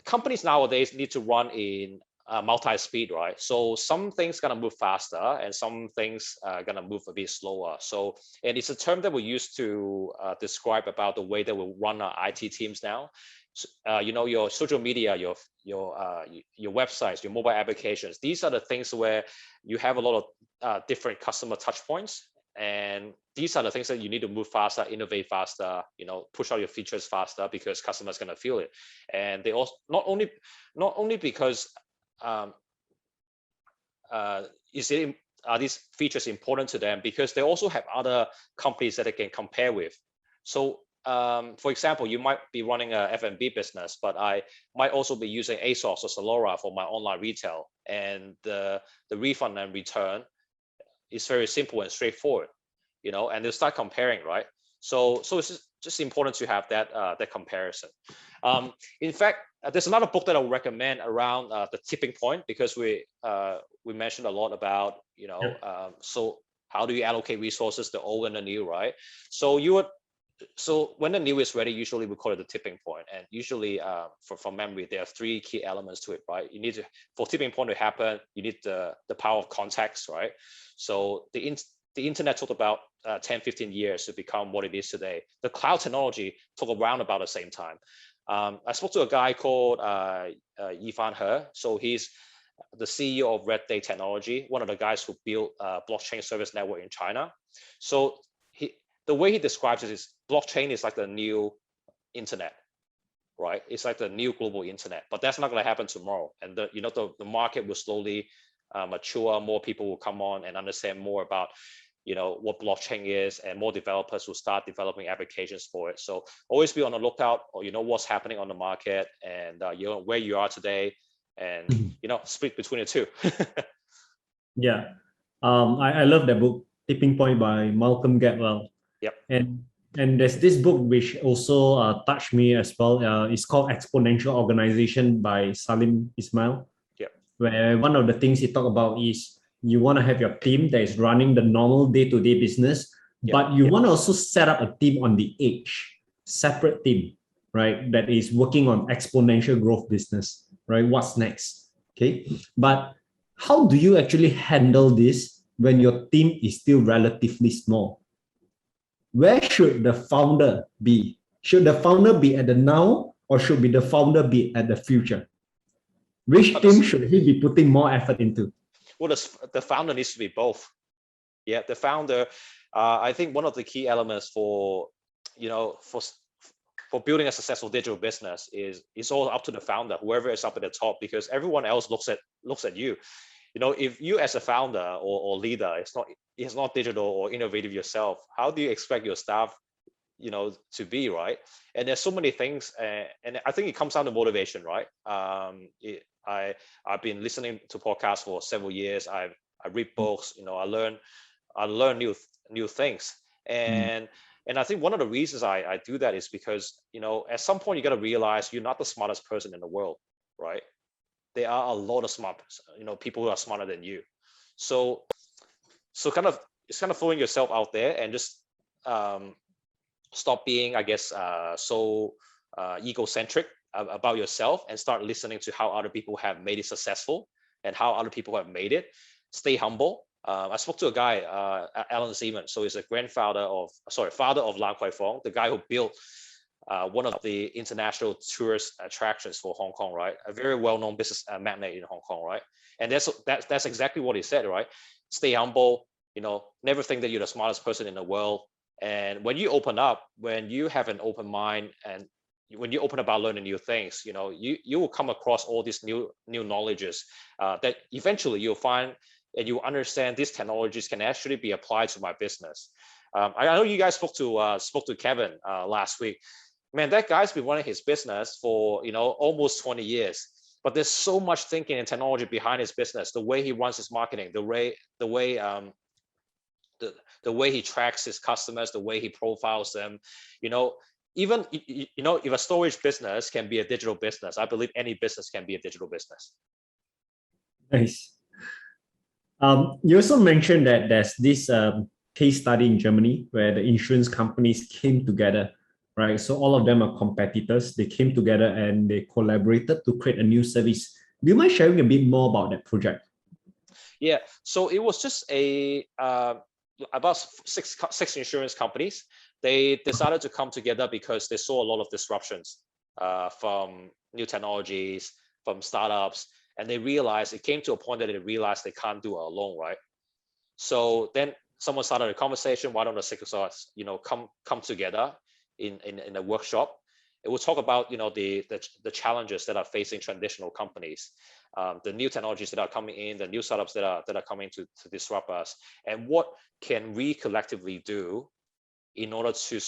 companies nowadays need to run in multi-speed, right? So some things gonna move faster and some things gonna move a bit slower. So, and it's a term that we use to describe about the way that we run our IT teams now. Your social media, your websites, your mobile applications. These are the things where you have a lot of different customer touch points, and these are the things that you need to move faster, innovate faster, push out your features faster, because customers gonna feel it. And they also not only because are these features important to them, because they also have other companies that they can compare with. So for example, you might be running a F&B business, but I might also be using ASOS or Zalora for my online retail, and the refund and return is very simple and straightforward, and they'll start comparing, right? So it's just important to have that comparison. In fact, there's another book that I would recommend around the tipping point, because we mentioned a lot about, so how do you allocate resources, the old and the new, right? So when the new is ready, usually we call it the tipping point. And usually from memory, there are 3 key elements to it, right? You need to, for tipping point to happen, you need the power of context, right? So the internet took about 10, 15 years to become what it is today. The cloud technology took around about the same time. I spoke to a guy called Yifan He. So he's the CEO of Red Day Technology, one of the guys who built blockchain service network in China. So the way he describes it is, blockchain is like the new internet, right? It's like the new global internet, but that's not going to happen tomorrow. And the market will slowly mature. More people will come on and understand more about what blockchain is, and more developers will start developing applications for it. So always be on the lookout, or what's happening on the market, and where you are today, and split between the two. Yeah, I love that book, Tipping Point by Malcolm Gladwell. Yep. And there's this book which also touched me as well. It's called Exponential Organization by Salim Ismail. Yep. Where one of the things he talked about is you want to have your team that is running the normal day-to-day business, but you want to also set up a team on the edge, separate team, right? That is working on exponential growth business, right? What's next? Okay. But how do you actually handle this when your team is still relatively small? Where should the founder be? Should the founder be at the now, or should the founder be at the future? Which team should he be putting more effort into? Well, the founder needs to be both. Yeah, the founder. I think one of the key elements for building a successful digital business is it's all up to the founder, whoever is up at the top, because everyone else looks at you. If you as a founder or leader, it's not digital or innovative yourself, how do you expect your staff, to be, right? And there's so many things, and I think it comes down to motivation, right? I've been listening to podcasts for several years. I read books. I learn new things, and I think one of the reasons I do that is because at some point you got to realize you're not the smartest person in the world, right? There are a lot of smart, people who are smarter than you. So it's kind of throwing yourself out there and just stop being, I guess, so egocentric about yourself, and start listening to how other people have made it successful and how other people have made it. Stay humble. I spoke to a guy, Alan Zeman. So he's a father of Lan Kwai Fong, the guy who built one of the international tourist attractions for Hong Kong, right? A very well-known business magnate in Hong Kong, right? And that's exactly what he said, right? Stay humble, never think that you're the smartest person in the world. And when you open up, when you have an open mind, and when you open about learning new things, you will come across all these new knowledges that eventually you'll find and you understand these technologies can actually be applied to my business. I know you guys spoke to Kevin last week. Man, that guy's been running his business for almost 20 years. But there's so much thinking and technology behind his business. The way he runs his marketing, the way he tracks his customers, the way he profiles them. Even if a storage business can be a digital business, I believe any business can be a digital business. Nice. You also mentioned that there's this case study in Germany where the insurance companies came together, right? So all of them are competitors. They came together and they collaborated to create a new service. Do you mind sharing a bit more about that project? Yeah, so it was just about six insurance companies. They decided to come together because they saw a lot of disruptions from new technologies, from startups, and it came to a point that they realized they can't do it alone, right? So then someone started a conversation. Why don't the six of us, come together in a workshop? It will talk about the challenges that are facing traditional companies, the new technologies that are coming in, the new startups that are coming to disrupt us, and what can we collectively do in order to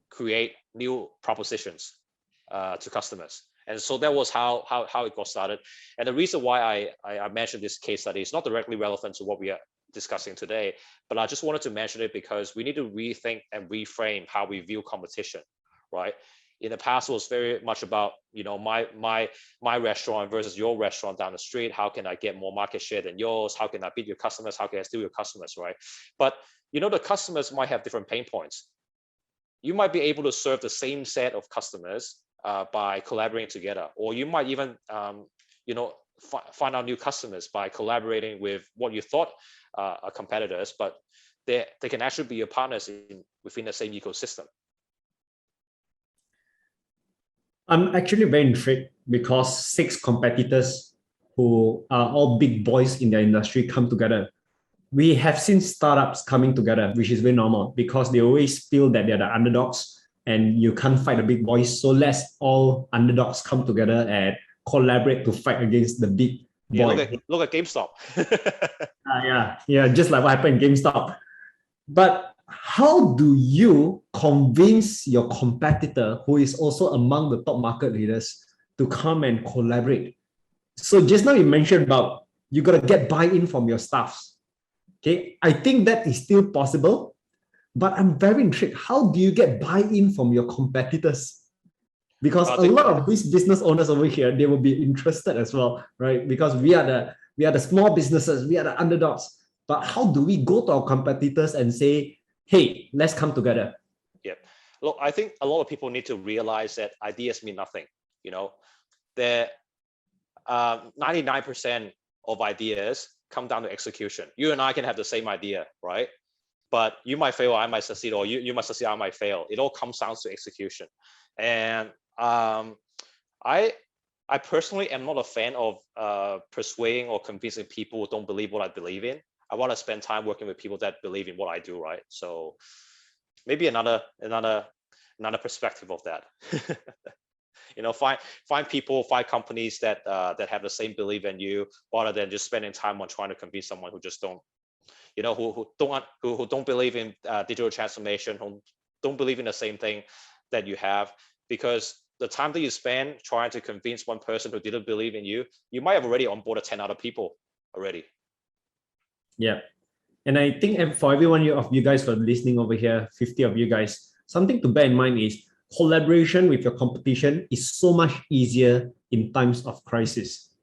create new propositions to customers. And so that was how it got started. And the reason why I mentioned this case study is not directly relevant to what we are discussing today, but I just wanted to mention it because we need to rethink and reframe how we view competition, right? In the past, it was very much about my restaurant versus your restaurant down the street. How can I get more market share than yours? How can I beat your customers? How can I steal your customers, right? But the customers might have different pain points. You might be able to serve the same set of customers by collaborating together, or you might even find out new customers by collaborating with what you thought are competitors, but they can actually be your partners within the same ecosystem. I'm actually very intrigued because 6 competitors who are all big boys in their industry come together. We have seen startups coming together, which is very normal because they always feel that they're the underdogs and you can't fight the big boys. So let's all underdogs come together and collaborate to fight against the big boy. Look at GameStop. Yeah, just like what happened in GameStop. But how do you convince your competitor, who is also among the top market leaders, to come and collaborate? So just now you mentioned about you got to get buy-in from your staffs. Okay, I think that is still possible, but I'm very intrigued. How do you get buy-in from your competitors? Because a lot of these business owners over here, they will be interested as well, right? Because we are the small businesses, we are the underdogs. But how do we go to our competitors and say, hey, let's come together? Yeah, look, I think a lot of people need to realize that ideas mean nothing. That 99% of ideas come down to execution. You and I can have the same idea, right? But you might fail, I might succeed, or you might succeed, I might fail. It all comes down to execution. And I personally am not a fan of persuading or convincing people who don't believe what I believe in. I want to spend time working with people that believe in what I do, right? So maybe another perspective of that. Find people, find companies that have the same belief in you, rather than just spending time on trying to convince someone who just don't, who don't believe in digital transformation, who don't believe in the same thing that you have. Because the time that you spend trying to convince one person who didn't believe in you, you might have already onboarded 10 other people already. Yeah. And I think for every one of you guys who are listening over here, 50 of you guys, something to bear in mind is collaboration with your competition is so much easier in times of crisis.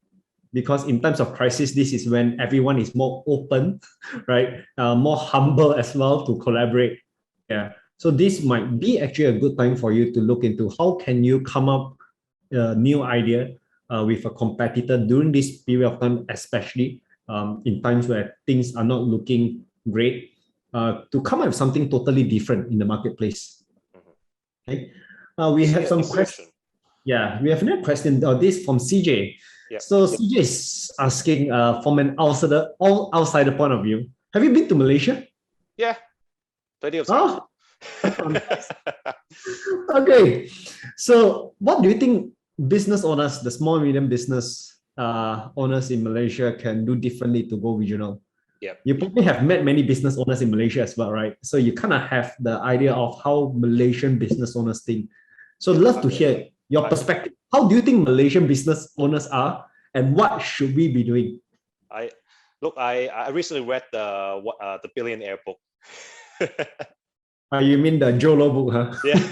Because in times of crisis, this is when everyone is more open, right? More humble as well to collaborate. Yeah. So this might be actually a good time for you to look into how can you come up a new idea with a competitor during this period of time, especially in times where things are not looking great, to come up with something totally different in the marketplace. Okay, we have some questions. Yeah, we have another question. This from CJ. Yep. So CJ is asking from an outsider point of view, Have you been to Malaysia? Yeah, plenty of times. Oh, nice. Okay. So what do you think business owners, the small medium business owners in Malaysia can do differently to go regional? Yep. You probably have met many business owners in Malaysia as well, right? So you kind of have the idea of how Malaysian business owners think. So I'd love to hear your perspective. How do you think Malaysian business owners are, and what should we be doing? I recently read the Billionaire book. You mean the Jolo book, huh? Yeah.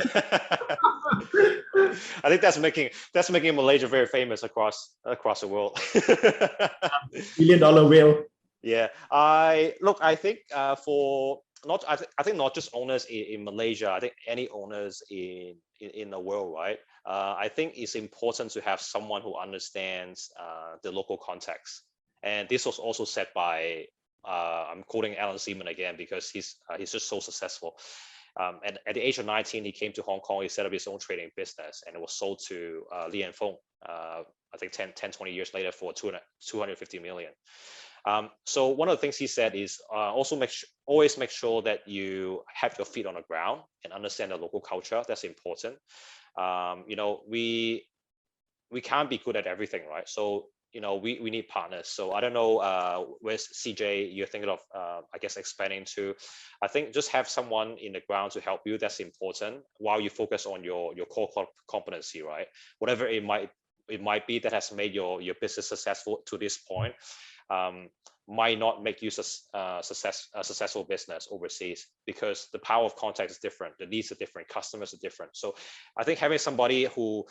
I think that's making Malaysia very famous across the world. $1 billion whale. Yeah, I think I think not just owners in Malaysia. I think any owners in the world, right? I think it's important to have someone who understands the local context. And this was also said by I'm quoting Alan Seaman again because he's just so successful. At the age of 19, he came to Hong Kong. He set up his own trading business, and it was sold to Li and Feng. I think 10, 20 years later for 250 million. So one of the things he said is also always make sure that you have your feet on the ground and understand the local culture. That's important. We can't be good at everything, right? So we need partners. So I don't know where's CJ you're thinking of I guess expanding to. I think just have someone in the ground to help you. That's important while you focus on your core competency, right? Whatever it might be that has made your business successful to this point. Might not make you a successful business overseas because the power of contact is different, the needs are different, customers are different. So I think having somebody who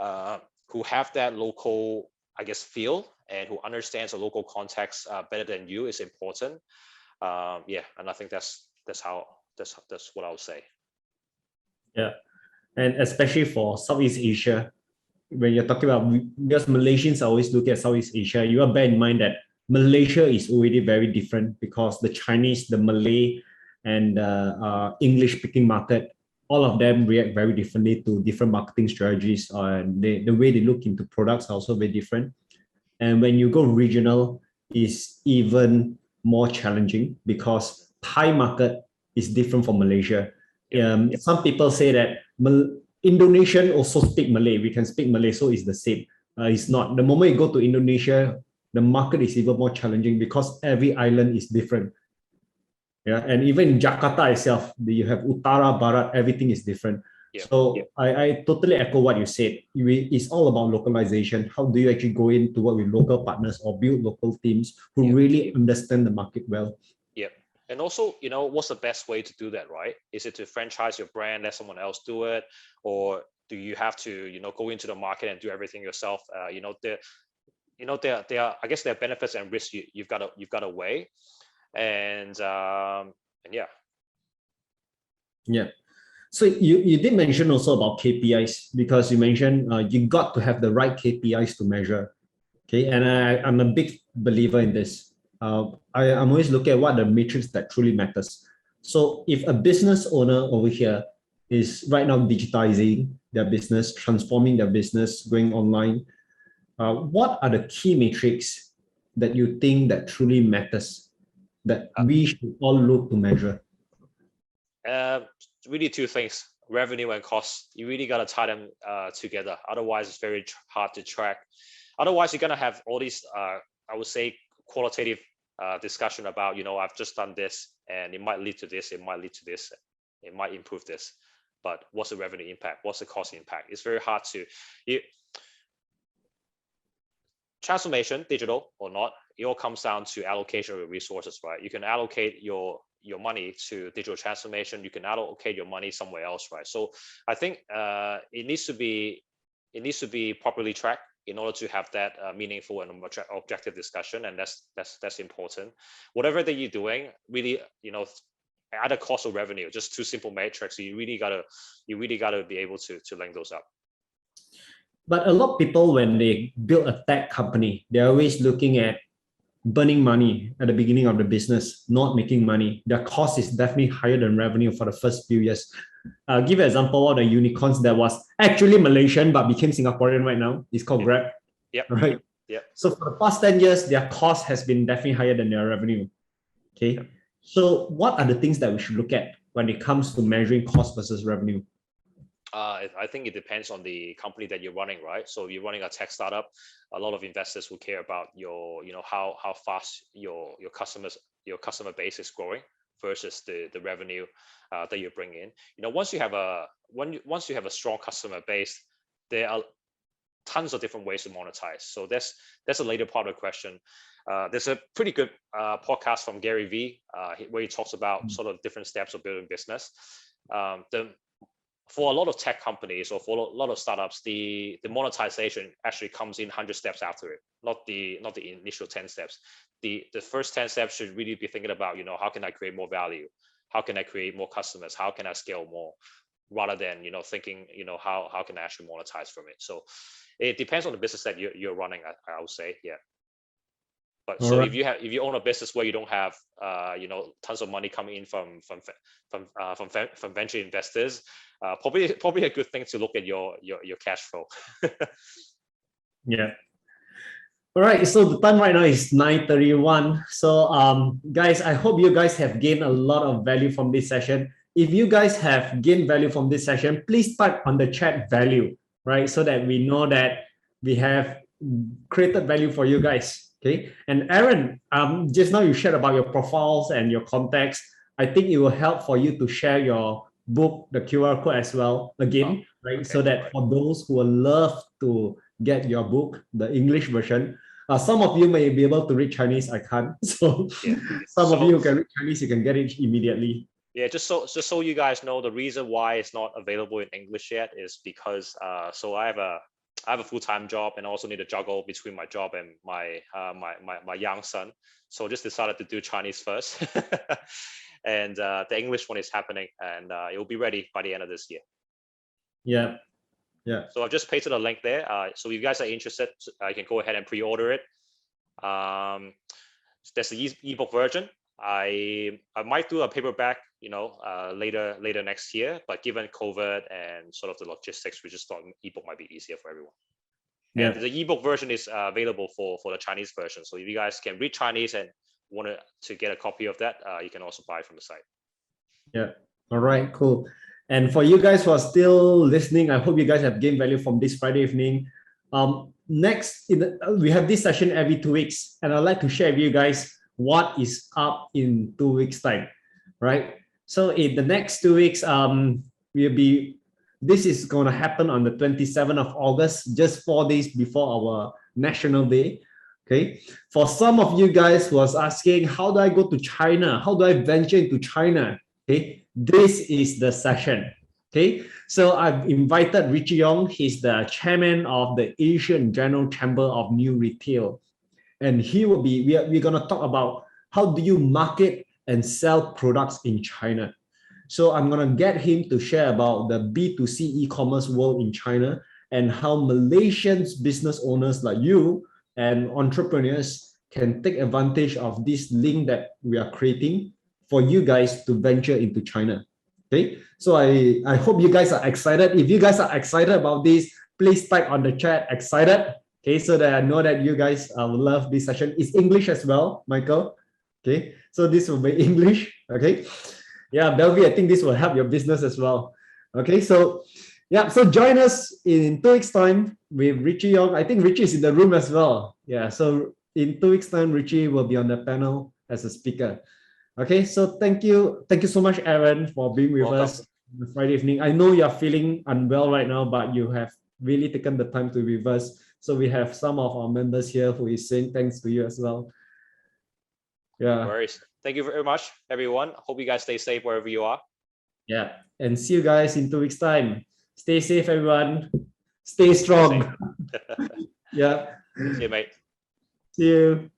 have that local, I guess, feel and who understands the local context better than you is important. Yeah, and I think that's what I would say. Yeah, and especially for Southeast Asia, when you're talking about, because Malaysians always look at Southeast Asia, you have bear in mind that Malaysia is already very different because the Chinese, the Malay, and English-speaking market, all of them react very differently to different marketing strategies. The way they look into products are also very different. And when you go regional, is even more challenging because Thai market is different from Malaysia. Some people say that Indonesian also speak Malay. We can speak Malay, so it's the same. It's not. The moment you go to Indonesia, the market is even more challenging because every island is different. Yeah, and even in Jakarta itself, you have Utara, Barat, everything is different. I totally echo what you said. It's all about localization. How do you actually go in to work with local partners or build local teams who really understand the market well? Yeah. And also, what's the best way to do that, right? Is it to franchise your brand, let someone else do it? Or do you have to, go into the market and do everything yourself? There are, I guess, there are benefits and risks you've got to weigh, and yeah. So you did mention also about KPIs because you mentioned you got to have the right KPIs to measure. Okay, and I'm a big believer in this. I'm always looking at what the metrics that truly matters. So if a business owner over here is right now digitizing their business, transforming their business, going online, what are the key metrics that you think that truly matters that we should all look to measure? Really two things: revenue and cost. You really got to tie them together. Otherwise, it's very hard to track. Otherwise, you're gonna have all these, I would say, qualitative discussion about, I've just done this, and it might lead to this, it might lead to this, it might improve this. But what's the revenue impact? What's the cost impact? It's very hard to. Transformation, digital or not, it all comes down to allocation of resources, right? You can allocate your money to digital transformation. You can allocate your money somewhere else, right? So I think it needs to be properly tracked in order to have that meaningful and objective discussion, and that's important. Whatever that you're doing, really, either cost or revenue, just two simple metrics. You really gotta be able to link those up. But a lot of people, when they build a tech company, they're always looking at burning money at the beginning of the business, not making money. Their cost is definitely higher than revenue for the first few years. I'll give an example of the unicorns that was actually Malaysian but became Singaporean right now. It's called Grab. Yep. Right. Yep. So for the past 10 years, their cost has been definitely higher than their revenue. Okay. So what are the things that we should look at when it comes to measuring cost versus revenue? I think it depends on the company that you're running, right? So if you're running a tech startup, a lot of investors will care about your, how fast your customer base is growing versus the revenue that you bring in. Once you have a strong customer base, there are tons of different ways to monetize. So that's a later part of the question. There's a pretty good podcast from Gary Vee where he talks about sort of different steps of building business. For a lot of tech companies or for a lot of startups, the monetization actually comes in 100 steps after it, not the initial 10 steps. The first 10 steps should really be thinking about, how can I create more value? How can I create more customers? How can I scale more? Rather than, thinking, how can I actually monetize from it? So it depends on the business that you're running, I would say, yeah. But so if you own a business where you don't have tons of money coming in from venture investors, probably a good thing to look at your cash flow. Yeah. All right. So the time right now is 9:31. So guys, I hope you guys have gained a lot of value from this session. If you guys have gained value from this session, please type on the chat value, right? So that we know that we have created value for you guys. Okay. And Aaron, just now you shared about your profiles and your contacts. I think it will help for you to share your book, the QR code as well again, right? Okay, so that for those who would love to get your book, the English version, some of you may be able to read Chinese. I can't. So yeah. Some of you who can read Chinese, you can get it immediately. Yeah, just so you guys know, the reason why it's not available in English yet is because so I have a full-time job and also need to juggle between my job and my young son. So just decided to do Chinese first. And the English one is happening, and it will be ready by the end of this year. Yeah. Yeah. So I've just pasted a link there. So if you guys are interested, you can go ahead and pre-order it. There's the ebook version. I might do a paperback, later next year. But given COVID and sort of the logistics, we just thought ebook might be easier for everyone. Yeah. And the ebook version is available for the Chinese version. So if you guys can read Chinese and want to get a copy of that, you can also buy it from the site. Yeah. All right, cool. And for you guys who are still listening, I hope you guys have gained value from this Friday evening. Next, we have this session every 2 weeks, and I'd like to share with you guys what is up in 2 weeks' time, right? So in the next 2 weeks, this is going to happen on the 27th of August, just 4 days before our National Day. Okay, for some of you guys who was asking, how do I go to China? How do I venture into China? Okay, this is the session. Okay, so I've invited Richie Yong. He's the chairman of the Asian General Chamber of New Retail. And he will be, we're going to talk about how do you market and sell products in China. So I'm going to get him to share about the B2C e-commerce world in China and how Malaysians business owners like you and entrepreneurs can take advantage of this link that we are creating for you guys to venture into China. Okay, so I hope you guys are excited. If you guys are excited about this, please type on the chat excited. Okay, so that I know that you guys will love this session. It's English as well, Michael. Okay, so this will be English. Okay, yeah, Belvi, I think this will help your business as well. Okay, so yeah, so join us in 2 weeks' time with Richie Yong. I think Richie is in the room as well. Yeah, so in 2 weeks' time, Richie will be on the panel as a speaker. Okay, so thank you so much, Aaron, for being with us on Friday evening. I know you're feeling unwell right now, but you have really taken the time to be with us. So we have some of our members here who is saying thanks to you as well. Yeah. No worries. Thank you very much, everyone. Hope you guys stay safe wherever you are. Yeah, and see you guys in 2 weeks' time. Stay safe, everyone. Stay strong. Yeah. See you, mate. See you.